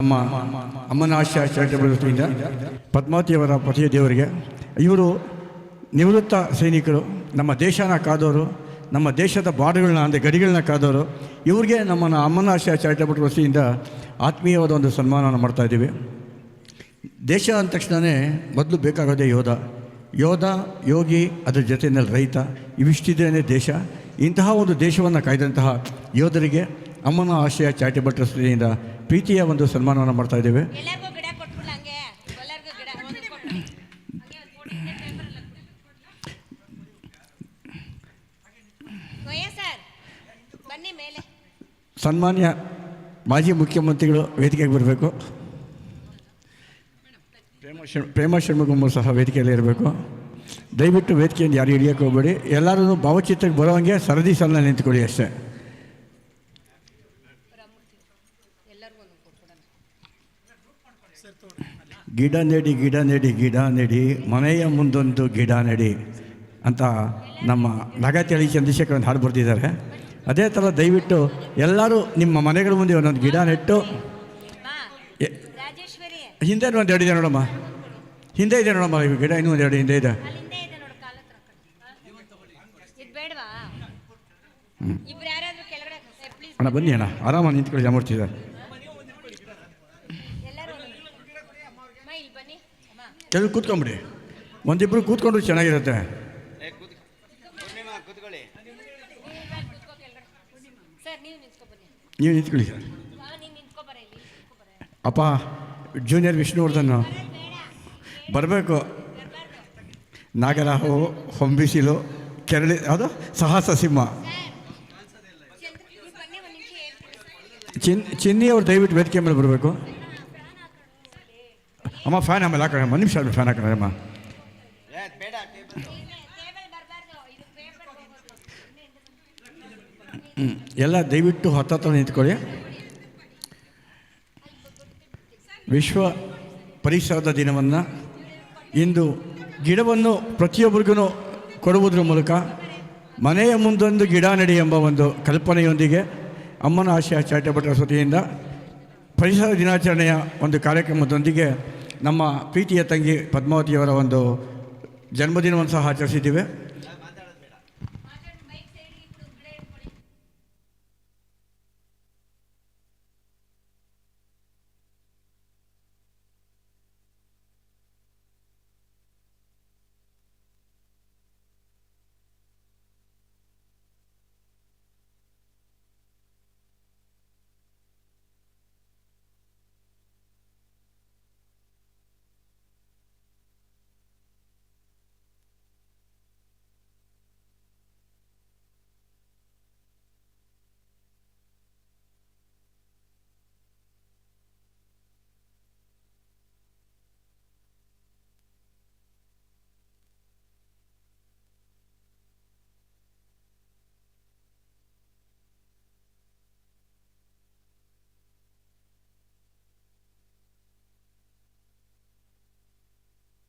ನಮ್ಮ ಅಮ್ಮನ ಆಶಯ ಚಾರಿಟಬಲ್ ವತಿಯಿಂದ ಪದ್ಮಾವತಿಯವರ ಪತಿಯ ದೇವರಿಗೆ, ಇವರು ನಿವೃತ್ತ ಸೈನಿಕರು, ನಮ್ಮ ದೇಶನ ಕಾದವರು, ನಮ್ಮ ದೇಶದ ಬಾರ್ಡರ್ಗಳನ್ನ ಅಂದರೆ ಗಡಿಗಳನ್ನ ಕಾದವರು. ಇವ್ರಿಗೆ ನಮ್ಮ ಅಮ್ಮನ ಆಶಯ ಚಾರಿಟಬಲ್ ವತಿಯಿಂದ ಆತ್ಮೀಯವಾದ ಒಂದು ಸನ್ಮಾನವನ್ನು ಮಾಡ್ತಾಯಿದ್ದೀವಿ. ದೇಶ ಅಂದ ತಕ್ಷಣವೇ ಮೊದಲು ಬೇಕಾಗೋದೇ ಯೋಧ, ಯೋಗಿ, ಅದರ ಜೊತೆಯಲ್ಲಿ ರೈತ, ಇವಿಷ್ಟಿದ್ರೇ ದೇಶ. ಇಂತಹ ಒಂದು ದೇಶವನ್ನು ಕಾಯ್ದಂತಹ ಯೋಧರಿಗೆ ಅಮ್ಮನ ಆಶಯ ಚಾರಿಟಬಲ್ ಟ್ರಸ್ಟಿಯಿಂದ ಪ್ರೀತಿಯ ಒಂದು ಸನ್ಮಾನವನ್ನು ಮಾಡ್ತಾಯಿದ್ದೇವೆ. ಸನ್ಮಾನ್ಯ ಮಾಜಿ ಮುಖ್ಯಮಂತ್ರಿಗಳು ವೇದಿಕೆಗೆ ಬರಬೇಕು. ಪ್ರೇಮ ಶರ್ಮಗುಮ್ಮರು ಸಹ ವೇದಿಕೆಯಲ್ಲಿ ಇರಬೇಕು. ದಯವಿಟ್ಟು ವೇದಿಕೆಯಿಂದ ಯಾರು ಹಿಡಿಯೋಕ್ಕೆ ಹೋಗಬೇಡಿ. ಎಲ್ಲರೂ ಭಾವಚಿತ್ರಕ್ಕೆ ಬರೋವಂಗೆ ಸರದಿ ಸಾಲಿನಲ್ಲಿ ನಿಂತ್ಕೊಳ್ಳಿ ಅಷ್ಟೇ. ಗಿಡ ನೆಡಿ ಮನೆಯ ಮುಂದೊಂದು ಗಿಡ ನೆಡಿ ಅಂತ ನಮ್ಮ ನಗತಳಿ ಚಂದ್ರಶೇಖರ್ ಒಂದು ಹಾಡು ಬರ್ತಿದ್ದಾರೆ. ಅದೇ ಥರ ದಯವಿಟ್ಟು ಎಲ್ಲರೂ ನಿಮ್ಮ ಮನೆಗಳ ಮುಂದೆ ಒಂದೊಂದು ಗಿಡ ನೆಟ್ಟು, ಹಿಂದೆ ಒಂದು ಎರಡು ಇದೆ ನೋಡಮ್ಮ, ಹಿಂದೆ ಇದೆ ನೋಡಮ್ಮ, ಈ ಗಿಡ ಇನ್ನೂ ಒಂದು ಎರಡು ಹಿಂದೆ ಇದೆ. ಅಣ್ಣ ಬನ್ನಿ ಅಣ್ಣ, ಆರಾಮಾಗಿ ನಿಂತ್ಕೊಳ್ಳಿ, ಜಾಮೂಡ್ತಿದ್ದಾರೆ. ಕೆಲವು ಕೂತ್ಕೊಂಬಿಡಿ, ಒಂದಿಬ್ಬರು ಕೂತ್ಕೊಂಡ್ರು ಚೆನ್ನಾಗಿರುತ್ತೆ. ನೀವು ನಿಂತ್ಕೊಳ್ಳಿ ಸರ್. ಅಪ್ಪ ಜೂನಿಯರ್ ವಿಷ್ಣುವರ್ಧನ್ ಬರಬೇಕು. ನಾಗರಾಹು, ಹೊಂಬಿಸಿಲು, ಕೆರಳಿ, ಅದು ಸಾಹಸ ಸಿಂಹ, ಚಿನ್ನಿ ಅವ್ರು ದಯವಿಟ್ಟು ವೇದಿಕೆ ಮೇಲೆ ಬರಬೇಕು. ಅಮ್ಮ ಫ್ಯಾನ್ ಆಮೇಲೆ ಹಾಕೋಣ, ಒಂದು ನಿಮಿಷ ಫ್ಯಾನ್ ಹಾಕೋಣ ಅಮ್ಮ. ಎಲ್ಲ ದಯವಿಟ್ಟು ಹತ್ತತ್ರ ನಿಂತ್ಕೊಳ್ಳಿ. ವಿಶ್ವ ಪರಿಸರದ ದಿನವನ್ನು ಇಂದು ಗಿಡವನ್ನು ಪ್ರತಿಯೊಬ್ಬರಿಗೂ ಕೊಡುವುದರ ಮೂಲಕ ಮನೆಯ ಮುಂದೊಂದು ಗಿಡ ನೆಡಿ ಎಂಬ ಒಂದು ಕಲ್ಪನೆಯೊಂದಿಗೆ ಅಮ್ಮನ ಆಶಯ ಚಾರಿಟಬಲ್ ಟ್ರಸ್ಟ್ ವತಿಯಿಂದ ಪರಿಸರ ದಿನಾಚರಣೆಯ ಒಂದು ಕಾರ್ಯಕ್ರಮದೊಂದಿಗೆ ನಮ್ಮ ಪ್ರೀತಿಯ ತಂಗಿ ಪದ್ಮಾವತಿಯವರ ಒಂದು ಜನ್ಮದಿನವನ್ನು ಸಹ ಆಚರಿಸಿದ್ದೇವೆ.